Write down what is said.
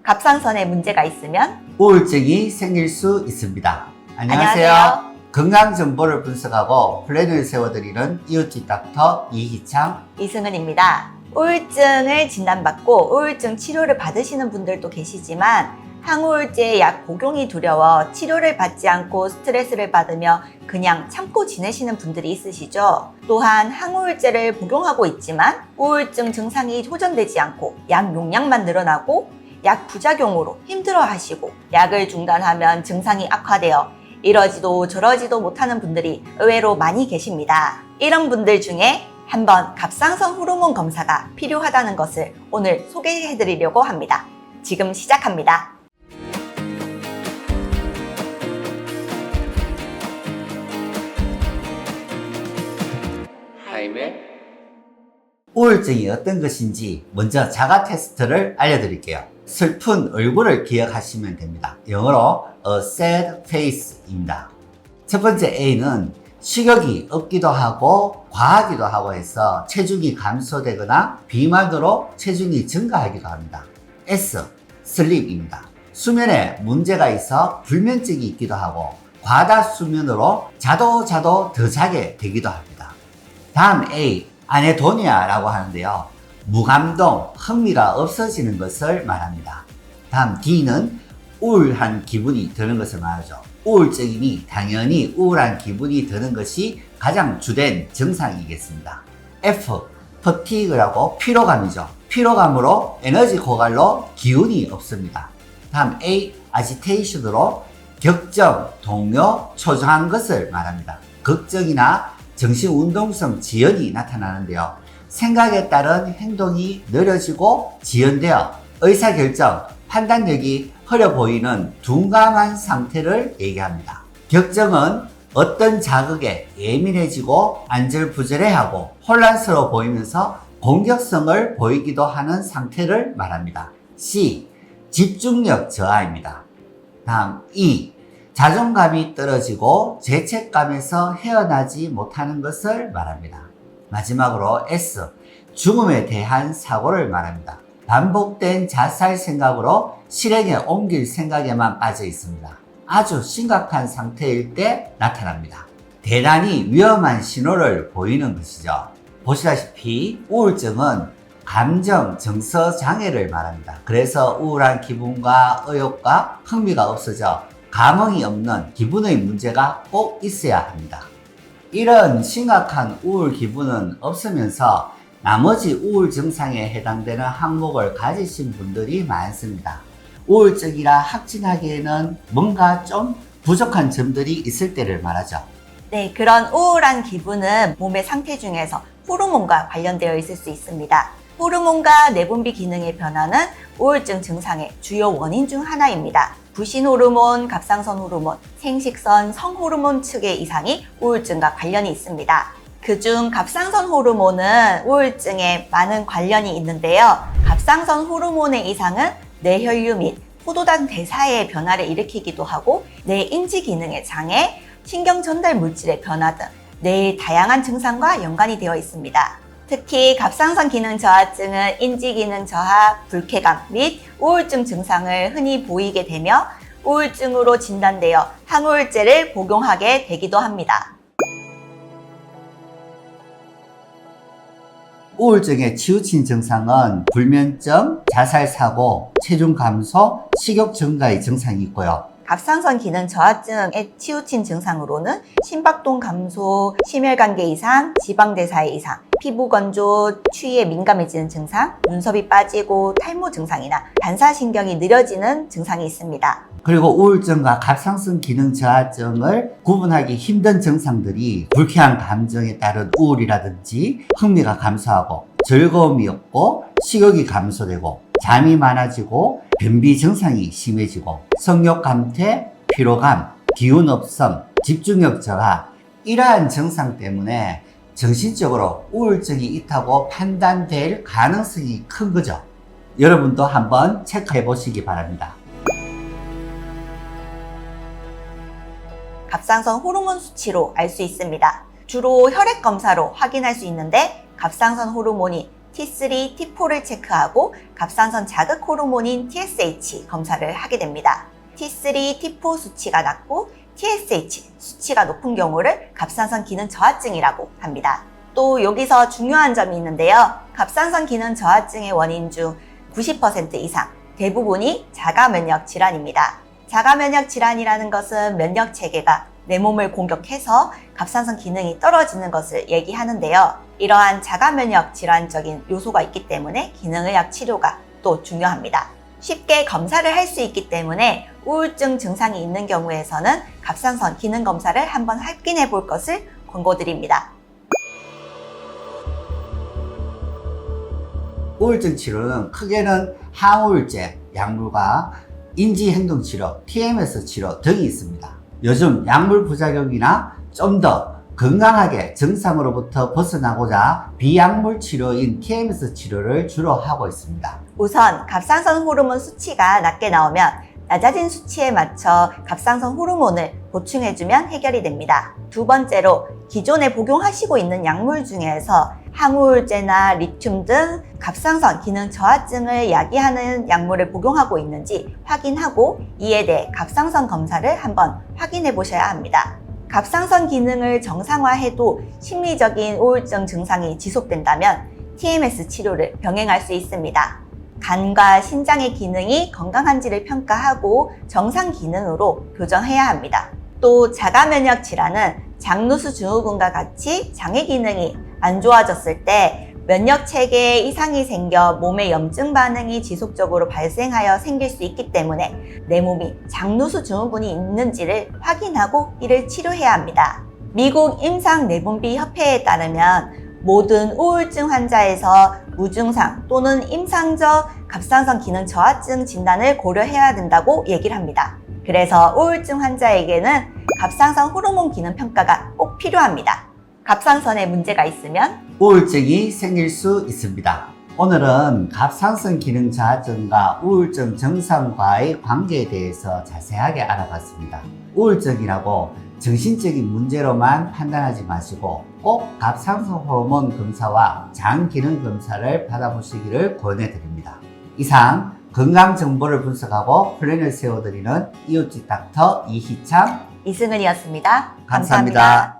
갑상선에 문제가 있으면 우울증이 생길 수 있습니다. 안녕하세요. 건강 정보를 분석하고 플랜을 세워드리는 이웃집 닥터 이희창, 이승은입니다. 우울증을 진단받고 우울증 치료를 받으시는 분들도 계시지만 항우울제 약 복용이 두려워 치료를 받지 않고 스트레스를 받으며 그냥 참고 지내시는 분들이 있으시죠. 또한 항우울제를 복용하고 있지만 우울증 증상이 호전되지 않고 약 용량만 늘어나고 약 부작용으로 힘들어하시고 약을 중단하면 증상이 악화되어 이러지도 저러지도 못하는 분들이 의외로 많이 계십니다. 이런 분들 중에 한번 갑상선 호르몬 검사가 필요하다는 것을 오늘 소개해드리려고 합니다. 지금 시작합니다. 우울증이 어떤 것인지 먼저 자가 테스트를 알려드릴게요. 슬픈 얼굴을 기억하시면 됩니다. 영어로 a sad face입니다. 첫 번째 A는 식욕이 없기도 하고 과하기도 하고 해서 체중이 감소되거나 비만으로 체중이 증가하기도 합니다. S, sleep입니다. 수면에 문제가 있어 불면증이 있기도 하고 과다 수면으로 자도 더 자게 되기도 합니다. 다음 A, 아네도니아라고 하는데요. 무감동, 흥미가 없어지는 것을 말합니다. 다음 D는 우울한 기분이 드는 것을 말하죠. 우울증이니 당연히 우울한 기분이 드는 것이 가장 주된 증상이겠습니다. F, fatigue라고 피로감이죠. 피로감으로 에너지 고갈로 기운이 없습니다. 다음 A, agitation으로 격정, 동요, 초조한 것을 말합니다. 걱정이나 정신운동성 지연이 나타나는데요. 생각에 따른 행동이 느려지고 지연되어 의사결정, 판단력이 흐려 보이는 둔감한 상태를 얘기합니다. 격정은 어떤 자극에 예민해지고 안절부절해하고 혼란스러워 보이면서 공격성을 보이기도 하는 상태를 말합니다. C, 집중력 저하입니다. 다음 E, 자존감이 떨어지고 죄책감에서 헤어나지 못하는 것을 말합니다. 마지막으로 S, 죽음에 대한 사고를 말합니다. 반복된 자살 생각으로 실행에 옮길 생각에만 빠져 있습니다. 아주 심각한 상태일 때 나타납니다. 대단히 위험한 신호를 보이는 것이죠. 보시다시피 우울증은 감정 정서 장애를 말합니다. 그래서 우울한 기분과 의욕과 흥미가 없어져 감흥이 없는 기분의 문제가 꼭 있어야 합니다. 이런 심각한 우울 기분은 없으면서 나머지 우울 증상에 해당되는 항목을 가지신 분들이 많습니다. 우울증이라 확진하기에는 뭔가 좀 부족한 점들이 있을 때를 말하죠. 네, 그런 우울한 기분은 몸의 상태 중에서 호르몬과 관련되어 있을 수 있습니다. 호르몬과 내분비 기능의 변화는 우울증 증상의 주요 원인 중 하나입니다. 부신호르몬, 갑상선 호르몬, 생식선, 성호르몬 측의 이상이 우울증과 관련이 있습니다. 그중 갑상선 호르몬은 우울증에 많은 관련이 있는데요. 갑상선 호르몬의 이상은 뇌혈류 및 포도당 대사의 변화를 일으키기도 하고 뇌 인지 기능의 장애, 신경 전달 물질의 변화 등 뇌의 다양한 증상과 연관이 되어 있습니다. 특히 갑상선 기능 저하증은 인지 기능 저하, 불쾌감 및 우울증 증상을 흔히 보이게 되며 우울증으로 진단되어 항우울제를 복용하게 되기도 합니다. 우울증에 치우친 증상은 불면증, 자살사고, 체중 감소, 식욕 증가의 증상이 있고요. 갑상선 기능 저하증에 치우친 증상으로는 심박동 감소, 심혈관계 이상, 지방대사의 이상, 피부 건조, 추위에 민감해지는 증상, 눈썹이 빠지고 탈모 증상이나 반사신경이 느려지는 증상이 있습니다. 그리고 우울증과 갑상선 기능 저하증을 구분하기 힘든 증상들이 불쾌한 감정에 따른 우울이라든지 흥미가 감소하고 즐거움이 없고 식욕이 감소되고 잠이 많아지고 변비 증상이 심해지고 성욕 감퇴, 피로감, 기운 없음, 집중력 저하 이러한 증상 때문에 정신적으로 우울증이 있다고 판단될 가능성이 큰 거죠. 여러분도 한번 체크해 보시기 바랍니다. 갑상선 호르몬 수치로 알 수 있습니다. 주로 혈액 검사로 확인할 수 있는데 갑상선 호르몬이 T3, T4를 체크하고 갑상선 자극 호르몬인 TSH 검사를 하게 됩니다. T3, T4 수치가 낮고 TSH 수치가 높은 경우를 갑상선 기능 저하증이라고 합니다. 또 여기서 중요한 점이 있는데요. 갑상선 기능 저하증의 원인 중 90% 이상 대부분이 자가 면역 질환입니다. 자가 면역 질환이라는 것은 면역 체계가 내 몸을 공격해서 갑상선 기능이 떨어지는 것을 얘기하는데요. 이러한 자가 면역 질환적인 요소가 있기 때문에 기능의학 치료가 또 중요합니다. 쉽게 검사를 할 수 있기 때문에 우울증 증상이 있는 경우에서는 갑상선 기능 검사를 한번 확인해 볼 것을 권고드립니다. 우울증 치료는 크게는 항우울제 약물과 인지행동치료, TMS 치료 등이 있습니다. 요즘 약물 부작용이나 좀 더 건강하게 정상으로부터 벗어나고자 비약물 치료인 TMS 치료를 주로 하고 있습니다. 우선 갑상선 호르몬 수치가 낮게 나오면 낮아진 수치에 맞춰 갑상선 호르몬을 보충해주면 해결이 됩니다. 두 번째로 기존에 복용하시고 있는 약물 중에서 항우울제나 리튬 등 갑상선 기능 저하증을 야기하는 약물을 복용하고 있는지 확인하고 이에 대해 갑상선 검사를 한번 확인해 보셔야 합니다. 갑상선 기능을 정상화해도 심리적인 우울증 증상이 지속된다면 TMS 치료를 병행할 수 있습니다. 간과 신장의 기능이 건강한지를 평가하고 정상 기능으로 교정해야 합니다. 또 자가 면역 질환은 장누수 증후군과 같이 장의 기능이 안 좋아졌을 때 면역 체계에 이상이 생겨 몸에 염증 반응이 지속적으로 발생하여 생길 수 있기 때문에 내 몸이 장누수 증후군이 있는지를 확인하고 이를 치료해야 합니다. 미국 임상내분비 협회에 따르면 모든 우울증 환자에서 무증상 또는 임상적 갑상선 기능 저하증 진단을 고려해야 된다고 얘기를 합니다. 그래서 우울증 환자에게는 갑상선 호르몬 기능 평가가 꼭 필요합니다. 갑상선에 문제가 있으면 우울증이 생길 수 있습니다. 오늘은 갑상선 기능 저하증과 우울증 증상과의 관계에 대해서 자세하게 알아봤습니다. 우울증이라고 정신적인 문제로만 판단하지 마시고 꼭 갑상선 호르몬 검사와 장 기능 검사를 받아보시기를 권해드립니다. 이상 건강 정보를 분석하고 플랜을 세워드리는 이웃집 닥터 이희창 이승은이었습니다. 감사합니다.